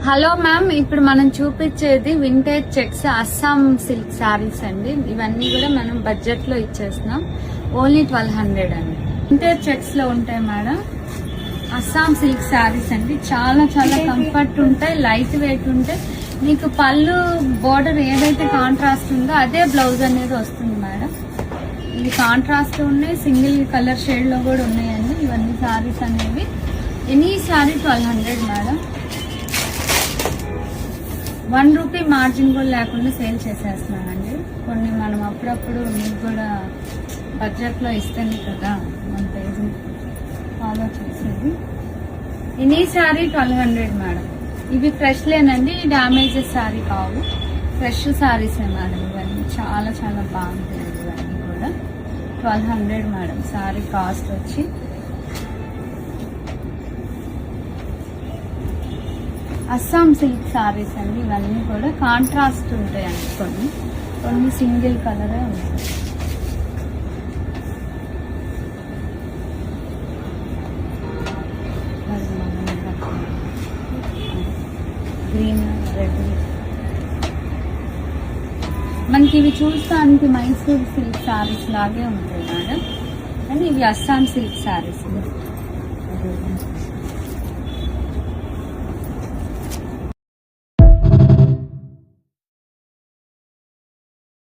Hello ma'am, ఇప్పుడు మనం చూపించేది vintage checks Assam silk saris అండి. ఇవన్నీ కూడా మనం బడ్జెట్ లో ఇచ్చేస్తున్నాం. ఓన్లీ 1200 అండి. వింటేజ్ చెక్స్ లో ఉంటాయి మేడం. అస్సాం సిల్క్ శారీస్ అండి. చాలా చాలా కంఫర్ట్ ఉంటాయి, లైట్ వెయిట్ ఉంటాయి. మీకు పళ్ళు బోర్డర్ ఏదైతే కాంట్రాస్ట్ ఉందో అదే బ్లౌజ్ అనేది వస్తుంది మేడం. ఇవి కాంట్రాస్ట్ ఉన్నాయి, సింగిల్ కలర్ షేడ్ లో కూడా ఉన్నాయండి. ఇవన్నీ శారీస్ అనేవి any sari 1200 madam. 1 rupee margin కూడా లేకుండా సేల్ చేసేస్తున్నానండి. కొన్ని మనం అప్పుడప్పుడు మీకు కూడా బడ్జెట్లో ఇస్తేనే కదా మన పేజ్ ఫాలో చేసేది. Any sari 1200 madam. ఇవి ఫ్రెష్ లేనండి, డ్యామేజెస్ శారీ కావు, ఫ్రెష్ శారీసే మేడం. ఇవన్నీ చాలా చాలా బాగుంటాయి. ఇవన్నీ కూడా 1200 మేడం. శారీ కాస్ట్ వచ్చి అస్సాం సిల్క్ శారీస్ అండి. ఇవన్నీ కూడా కాంట్రాస్ట్ ఉంటాయండి. కొన్ని సింగిల్ కలరే ఉంటాయి. Green, red. మనకి ఇవి చూస్తానికి మైసూర్ సిల్క్ శారీస్ లాగే ఉంటాయి మేడం, కానీ ఇవి అస్సాం సిల్క్ శారీస్.